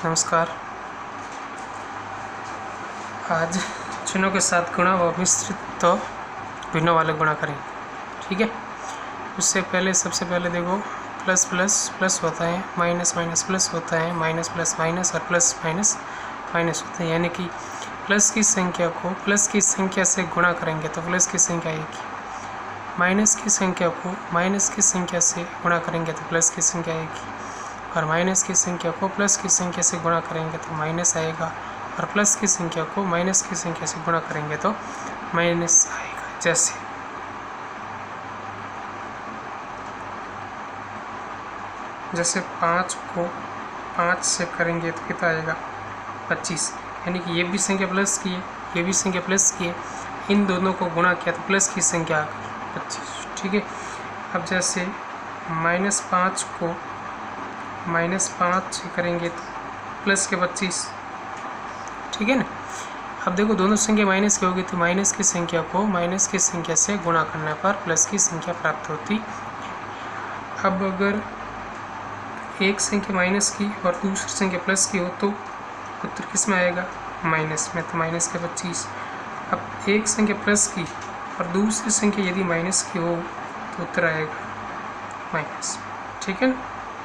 नमस्कार। आज चिन्हों के साथ गुणा व मिश्रित तो भिन्नों वाले गुणा करें। ठीक है, उससे पहले सबसे पहले देखो प्लस प्लस प्लस होता है, माइनस माइनस प्लस होता है, माइनस प्लस माइनस और प्लस माइनस माइनस होता है। यानी कि प्लस की संख्या को प्लस की संख्या से गुणा करेंगे तो प्लस की संख्या आएगी, माइनस की संख्या को माइनस की संख्या से गुणा करेंगे तो प्लस की संख्या आएगी, और माइनस की संख्या को प्लस की संख्या से गुणा करेंगे तो माइनस आएगा, और प्लस की संख्या को माइनस की संख्या से गुणा करेंगे तो माइनस आएगा। जैसे 5 को 5 से करेंगे तो कितना आएगा 25। यानी कि ये भी संख्या प्लस की है, ये भी संख्या प्लस की है, इन दोनों को गुणा किया तो प्लस की संख्या आ गई 25। ठीक है, अब जैसे -5 को -5 से करेंगे तो प्लस के 25। ठीक है ना। अब देखो दोनों संख्या माइनस की होगी तो माइनस की संख्या को माइनस की संख्या से गुणा करने पर प्लस की संख्या प्राप्त होती है। अब अगर एक संख्या माइनस की और दूसरी संख्या प्लस की हो तो उत्तर किस में आएगा, माइनस में, तो माइनस के 25। अब एक संख्या प्लस की और दूसरी संख्या यदि माइनस की हो तो उत्तर आएगा माइनस। ठीक है ना,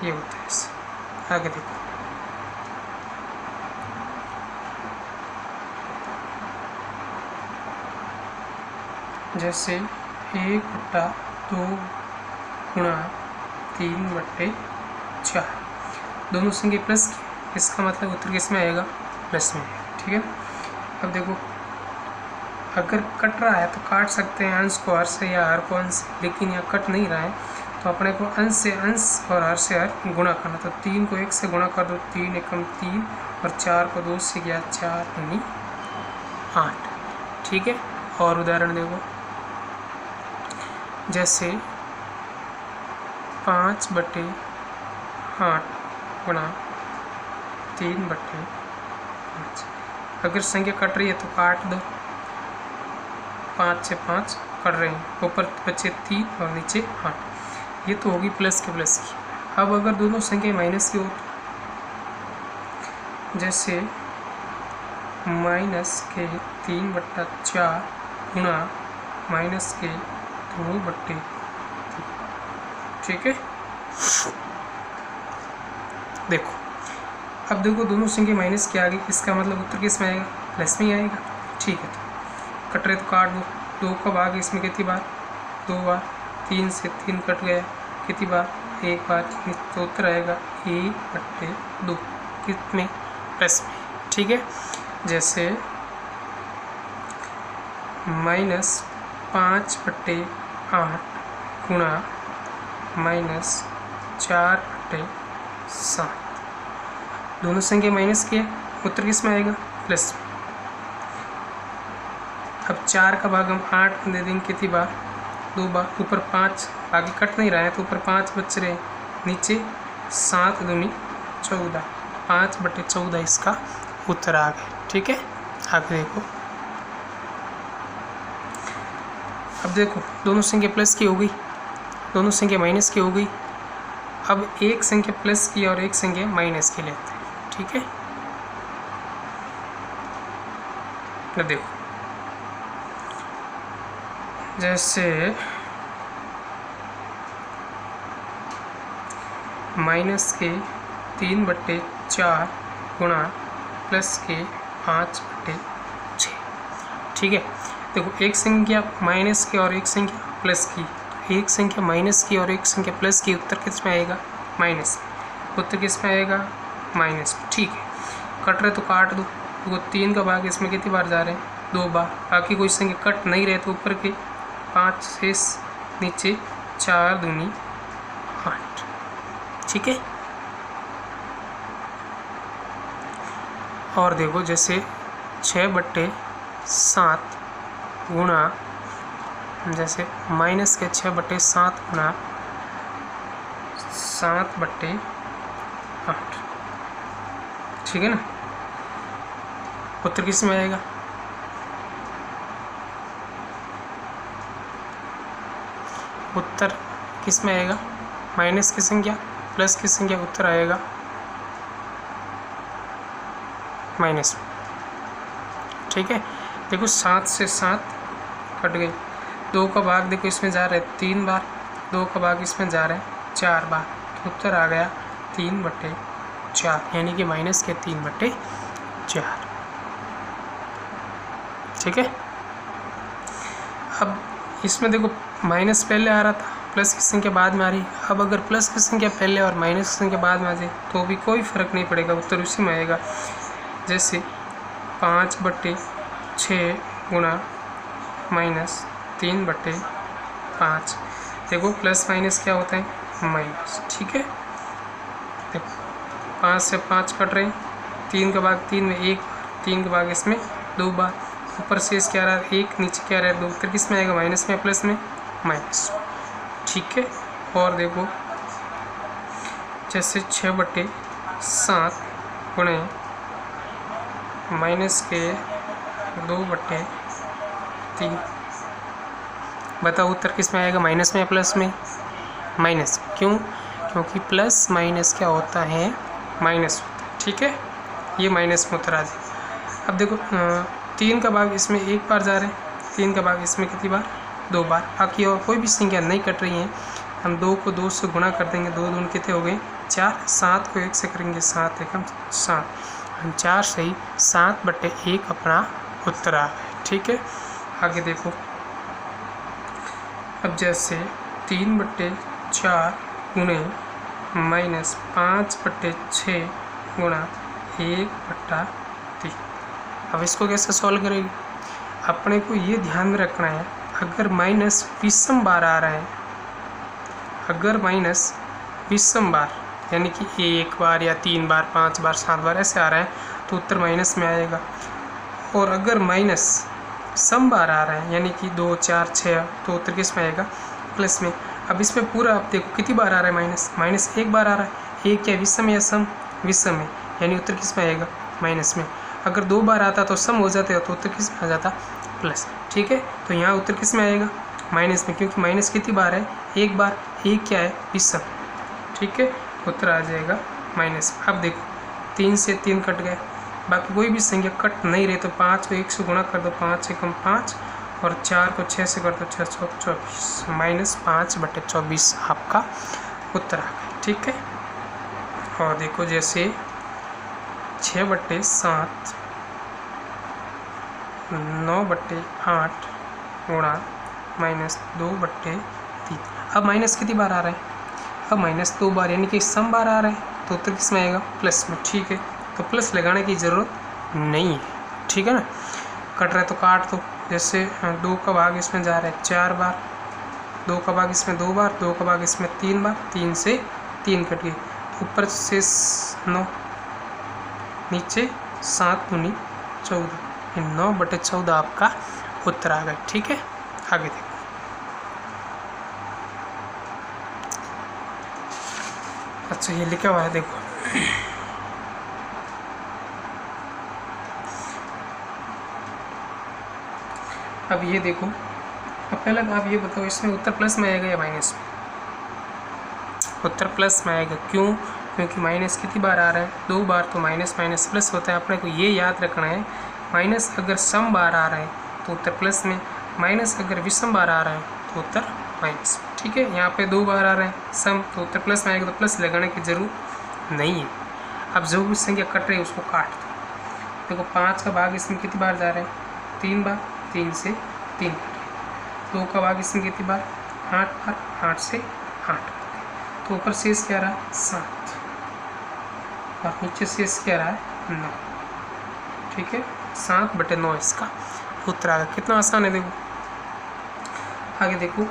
ये होता है इससे। आगे देखो, जैसे 1/2 गुणा 3/4, दोनों संख्या प्लस की, इसका मतलब उत्तर किस में आएगा, प्लस में। ठीक है, अब देखो अगर कट रहा है तो काट सकते हैं अंश को हर से या हर को अंश से, लेकिन यहाँ कट नहीं रहा है तो अपने को अंश से अंश और हर से हर गुणा करना। तो 3 को 1 से गुणा कर दो, 3 एकम 3, और 4 को 2 से गया 4 दूनी 8। ठीक है, और उदाहरण देखो, जैसे 5/8 गुणा 3/5। अगर संख्या कट रही है तो काट दो, 5 से 5 कट रहे हैं, ऊपर बचे 3 और नीचे 8। ये तो होगी प्लस के प्लस की। अब अगर दोनों संख्या माइनस की हो तो जैसे माइनस के 3/4 गुणा माइनस के 2/3। ठीक है, देखो अब देखो दोनों संख्या माइनस की आ गई, इसका मतलब उत्तर किस में आएगा, प्लस में ही आएगा। ठीक है, तो कट रहे तो काट दो, 2 का भाग इसमें कितनी बार, 2 बार, 3 से 3 कट गया, कितनी बार, 1 बार, तो उत्तर आएगा 1/2, कितने, प्लस में। ठीक है, जैसे -5/8 गुणा -4/7, दोनों संख्या माइनस की है, उत्तर किस में आएगा, प्लस में। अब 4 का भाग हम 8 में दे देंगे, कितनी बार, 2 बार, ऊपर 5, आगे कट नहीं रहा है तो ऊपर 5 बच रहे, नीचे 7 दूनी 14, 5/14 इसका उत्तर आ गया। ठीक है, आगे देखो, अब देखो दोनों संख्या प्लस की हो गई, दोनों संख्या माइनस की हो गई। अब एक संख्या प्लस की और एक संख्या माइनस की लेते हैं। ठीक है, अब देखो जैसे माइनस के 3/4 गुणा प्लस के 5/6। ठीक है, देखो एक संख्या माइनस की और एक संख्या प्लस की, एक संख्या माइनस की और एक संख्या प्लस की, उत्तर किस में आएगा, माइनस, उत्तर किस में आएगा, माइनस। ठीक है, कट रहे तो काट दो, तो 3 का भाग इसमें कितनी बार जा रहे हैं, 2 बार, बाकी कोई संख्या कट नहीं रहे तो ऊपर के 5 से नीचे 4 दूनी 8। ठीक है, और देखो जैसे 6/7 गुणा, जैसे माइनस के 6/7 गुणा 7/8। ठीक है ना, उत्तर किस में आएगा, उत्तर किस में आएगा, माइनस की संख्या प्लस की संख्या, उत्तर आएगा माइनस, ठीक है। देखो 7 से 7 कट गई, 2 का भाग देखो इसमें जा रहा है 3 बार, 2 का भाग इसमें जा रहा है 4 बार, तो उत्तर आ गया 3/4, यानी कि माइनस के 3/4, ठीक है। अब इसमें देखो माइनस पहले आ रहा था, प्लस की संख्या बाद में आ रही है। अब अगर प्लस की संख्या पहले और माइनस की संख्या बाद में आ जाए तो भी कोई फ़र्क नहीं पड़ेगा, उत्तर उसी में आएगा। जैसे 5/6 गुणा माइनस 3/5, देखो प्लस माइनस क्या होता है, माइनस, ठीक है। देखो 5 से 5 कट रहे हैं, 3 का भाग 3 में 1 बार, 3 का भाग इसमें 2 बार, ऊपर शेष क्या रहा है 1, नीचे क्या रहा है 2, उत्तर किस में आएगा, माइनस में प्लस में, माइनस, ठीक है। और देखो जैसे 6/7 गुणे माइनस के 2/3, बताओ उत्तर किस में आएगा, माइनस में या प्लस में, माइनस। क्यों, क्योंकि प्लस माइनस क्या होता है, माइनस होता है, ठीक है। ये माइनस में उत्तर आ जाए। अब देखो 3 का भाग इसमें 1 बार जा रहे हैं, 3 का भाग इसमें कितनी बार, 2 बार। बाकी और कोई भी संख्या नहीं कट रही है, हम 2 को 2 से गुणा कर देंगे, 2 दूनी कितने हो गए 4, 7 को 1 से करेंगे 7 एकम 7, 4 से ही 7/1 अपना उत्तर आ गया, ठीक है। आगे देखो, अब जैसे 3/4 गुणे माइनस 5/6 गुणा 1/3, अब इसको कैसे सॉल्व करेंगे, अपने को ये ध्यान में रखना है, अगर माइनस विषम बार आ रहा है, अगर माइनस विषम बार यानी कि 1 बार या 3 बार 5 बार 7 बार ऐसे आ रहा है तो उत्तर माइनस में आएगा। और अगर माइनस सम बार आ रहा है यानी कि 2 4 6 तो उत्तर किस में आएगा, प्लस में। अब इसमें पूरा आप देखो कितनी बार आ रहा है माइनस, माइनस 1 बार आ रहा है, 1 क्या विषम या सम, विषम है, यानी उत्तर किस में आएगा, माइनस में। अगर 2 बार आता तो सम हो जाते तो उत्तर किस में आ जाता, प्लस, ठीक है। तो यहाँ उत्तर किस में आएगा, माइनस में, क्योंकि माइनस कितनी बार है, 1 बार, 1 क्या है विषम, ठीक है। उत्तर आ जाएगा माइनस। अब देखो 3 से 3 कट गए, बाकी कोई भी संख्या कट नहीं रही तो 5 को 1 से गुणा कर दो, 5 एकम 5, और 4 को 6 से कर दो, 6 × 24, माइनस 5/24 आपका उत्तर आ गया, ठीक है। और देखो जैसे 6/7 9/8 गुणा माइनस 2/3, अब माइनस कितनी बार आ रहा है, अब माइनस 2 बार, यानी कि सम बार आ रहा है तो उत्तर किस में आएगा, प्लस में, ठीक है। तो प्लस लगाने की ज़रूरत नहीं है, ठीक है ना। कट रहा है तो काट दो, जैसे 2 का भाग इसमें जा रहा है 4 बार, 2 का भाग इसमें 2 बार, 2 का भाग इसमें 3 बार, 3 से 3 कट गई, तो ऊपर से 9, नीचे 7 दूनी 14, 9/14 आपका उत्तर आ गया, ठीक है। आगे देखो, अच्छा ये लिखा हुआ है देखो, अब ये देखो, अब पहले आप ये बताओ इसमें उत्तर प्लस में आएगा या माइनस में, उत्तर प्लस में आएगा। क्यों, क्योंकि माइनस कितनी बार आ रहा है, 2 बार, तो माइनस माइनस प्लस होता है। अपने को ये याद रखना है, माइनस अगर सम बार आ रहा है तो उत्तर प्लस में, माइनस अगर विषम बार आ रहा है तो उत्तर माइनस, ठीक है। यहाँ पे 2 बार आ रहे हैं सम तो उत्तर प्लस में आएगा, तो प्लस लगाने की जरूरत नहीं है। अब जो भी संख्या कट रही है उसको काट दो, देखो 5 का भाग इसमें कितनी बार जा रहा है, 3 बार, 3 से 3 कट रहे, 2 का भाग इसमें कितनी बार, 8 बार, 8 से 8, तो ऊपर शेष क्या रहा 7 और नीचे शेष क्या रहा है 9, ठीक है। 7/9 इसका उत्तर आ गया, कितना आसान है देखो। आगे देखो,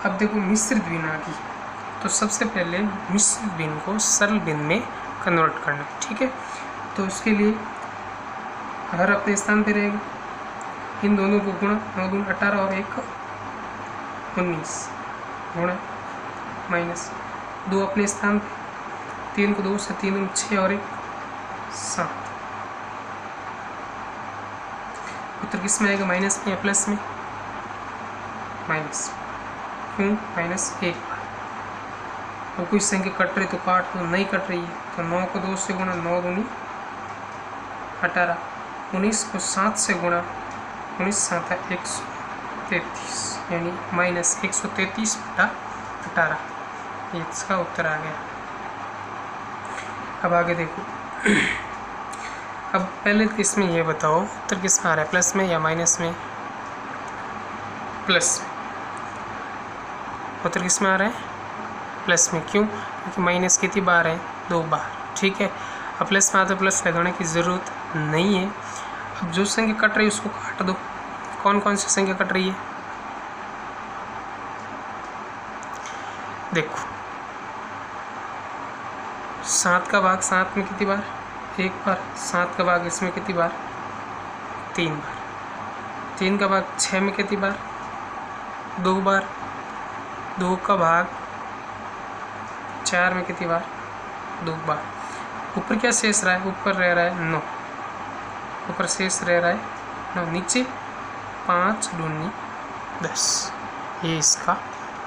अब देखो मिश्रित भिन्न आ गई, तो सबसे पहले मिश्रित भिन्न को सरल भिन्न में कन्वर्ट करना, ठीक है। तो उसके लिए हर अपने स्थान पे रहेगा, इन दोनों को गुणा, 9 दूनी 18 और 1 19 गुणा माइनस 2 अपने स्थान पे, 3 को 2 से 3 दूनी 6 और 1 7, उत्तर किस में आएगा, माइनस में या प्लस में, माइनस। क्यों, माइनस 1 बार, अब कोई संख्या कट रही तो काट दो, नहीं कट रही है तो 9 को 2 से गुणा, 9 दूनी 18, 19 को 7 से गुणा, 19 7 133 यानी -133/18, ये इसका उत्तर आ गया। अब आगे देखो अब पहले इसमें ये बताओ उत्तर किस में आ रहा है, प्लस में या माइनस में? प्लस में। उत्तर किस में आ रहा है? प्लस में। क्यों? क्योंकि माइनस कितनी बार है? 2 बार। ठीक है, अब प्लस में आते प्लस लगाने की ज़रूरत नहीं है। अब जो संख्या कट रही है उसको काट दो। कौन कौन सी संख्या कट रही है? देखो 7 का भाग 7 में कितनी बार? 1 बार। 7 का भाग इसमें कितनी बार? 3 बार। 3 का भाग 6 में कितनी बार? 2 बार। 2 का भाग 4 में कितनी बार? 2 बार। ऊपर क्या शेष रहा है? ऊपर रह रहा है 9, ऊपर शेष रह रहा है 9, नीचे 5 दूनी 10, ये इसका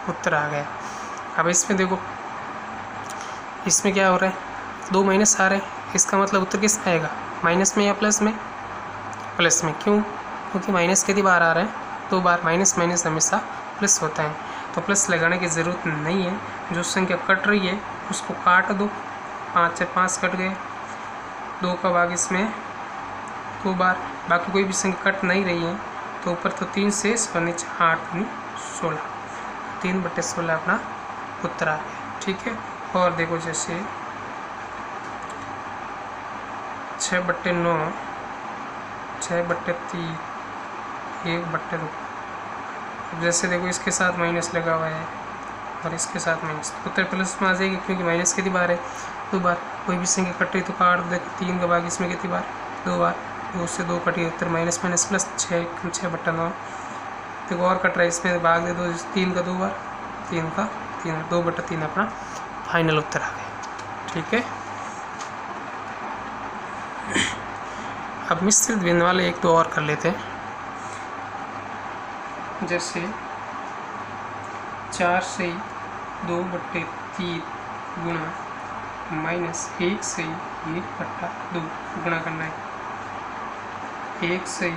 उत्तर आ गया। अब इसमें देखो इसमें क्या हो रहा है? 2 माइनस आ रहे हैं, इसका मतलब उत्तर किस में आएगा? माइनस में या प्लस में? प्लस में। क्यों? क्योंकि माइनस कितनी बार आ रहा है? 2 बार। माइनस माइनस हमेशा प्लस होता है, तो प्लस लगाने की ज़रूरत नहीं है। जो संख्या कट रही है उसको काट दो। 5 से 5 कट गए, 2 का भाग इसमें 2 बार। बाकी कोई भी संख्या कट नहीं रही है तो ऊपर तो 3 शेष और नीचे 8 दूनी 16, 3/16 अपना उत्तर आ गया। ठीक है, और देखो जैसे 6/9, 6/3, 1/2। अब जैसे देखो इसके साथ माइनस लगा हुआ है और इसके साथ माइनस, उत्तर प्लस में आ जाएगी क्योंकि माइनस कितनी बार है? 2 बार। कोई भी संख्या कट रही तो काट दो। 3 का भाग इसमें कितनी बार? 2 बार। 2 से 2 कटी, उत्तर माइनस माइनस प्लस 6/9। देखो और कट रहा है, इसमें भाग दे दो। 3 का 2 बार, 3 का 3, 2/3 अपना फाइनल उत्तर आ गया। ठीक है, अब मिश्रित भिन्न वाले 1-2 और कर लेते हैं। जैसे 4 से 2/3 गुणा -1 से 1/2 गुणा करना है। 1 से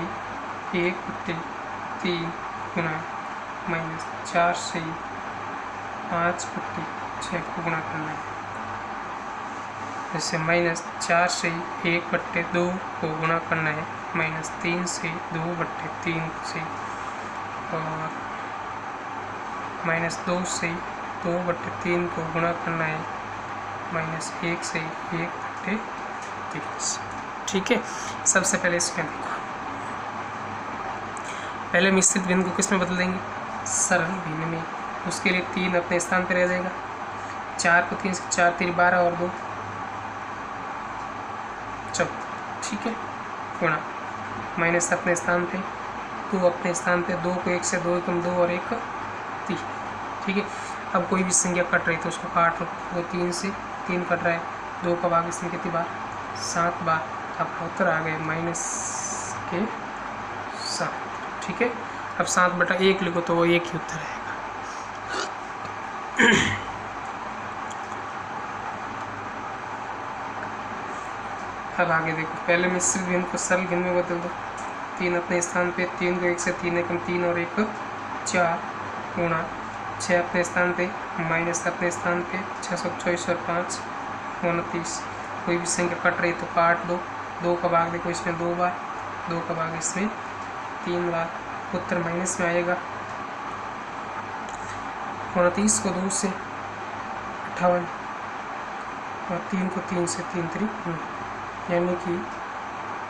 1/3 गुणा -4 से 5/6 को गुणा करना है। जैसे -4 से 1/2 को गुणा करना है, -3 से 2/3 से, और -2 से 2/3 को गुणा करना है -1 से 1/3। ठीक है, सबसे पहले इसमें देखो, पहले मिश्रित भिन्न को किस में बदल देंगे? सरल भिन्न में। उसके लिए 3 अपने स्थान पर रह जाएगा। 4 को 3 से 4 3 12 और 2 14। ठीक है, गुणा माइनस अपने स्थान पे, 2 अपने स्थान पे, 2 को 1 से 2 कम 2 और 1 3। ठीक है, अब कोई भी संख्या कट रही तो उसको काट लो। वो 3 से 3 कट रहा है, 2 का भाग इसमें कितनी बार? 7 बार। आपका उत्तर आ गया -7। ठीक है, अब 7/1 लिखो तो वो 1 ही उत्तर आएगा। अब आगे देखो, पहले मिश्रित भिन्न को सरल भिन्न में बदल दो। 3 अपने स्थान पे, 3 को 1 से 3 कम 3 और 1 4 गुणा 6 अपने स्थान पे, माइनस अपने स्थान पे 624 और 5 29। कोई भी संख्या कट रही तो काट दो। 2 का भाग देखो इसमें 2 बार, 2 का भाग इसमें 3 बार। उत्तर माइनस में आएगा। 29 को 2 से 58 और 3 को 3 से 3 3, यानी कि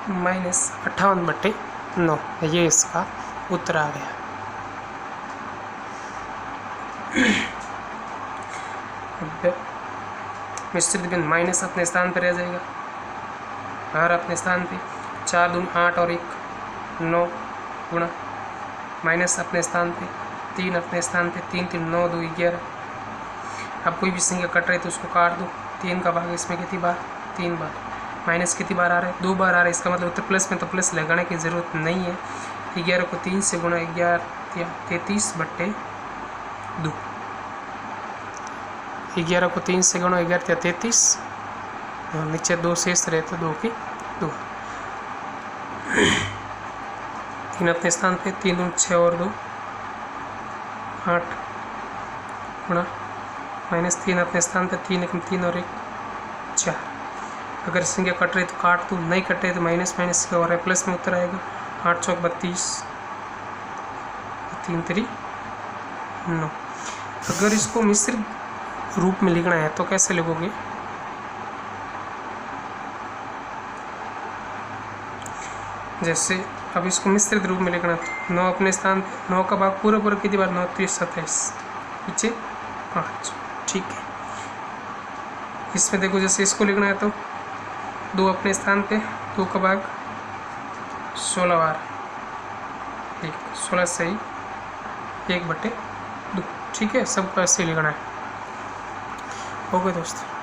-58/9, ये इसका उत्तर आ गया। मिश्रित भिन्न माइनस अपने स्थान पर रह जाएगा, हर अपने स्थान पे। 4 दूनी 8 और 1 9 गुणा माइनस अपने स्थान पे, 3 अपने स्थान पे, 3 3 9 2 11। अब कोई भी संख्या कट रही तो उसको काट दो। 3 का भाग इसमें कितनी बार? 3 बार। माइनस कितनी बार आ रहा है? 2 बार आ रहा है, इसका मतलब उत्तर प्लस में, तो प्लस लगाने की ज़रूरत नहीं है। 11 को 3 से गुणा 11 33/2, 11 को 3 से गुणो, 11 या 33, नीचे 2 शेष रहे तो 2 की 2, 3 अपने स्थान पे, 3 दूनी 6 और 2 8 गुणा -3 अपने स्थान पे, 3 1 3 और 1 4। अगर संख्या कट रही तो काट दूँ, नहीं कट रही तो माइनस माइनस का और प्लस में उत्तर आएगा। 8 चौक 32, 3 3 9। अगर इसको मिश्र रूप में लिखना है तो कैसे लिखोगे? जैसे अब इसको मिश्रित रूप में लिखना तो 9 अपने स्थान पे, 9 का भाग पूरा पूरा कितनी बार, 9 3 27, पीछे 5, ठीक है। इसमें देखो जैसे इसको लिखना है तो 2 अपने स्थान पे, 2 का भाग 16 बार, ठीक, 16 सही 1/2, ठीक है। सबको ऐसे लिखना है। ओके दोस्तों।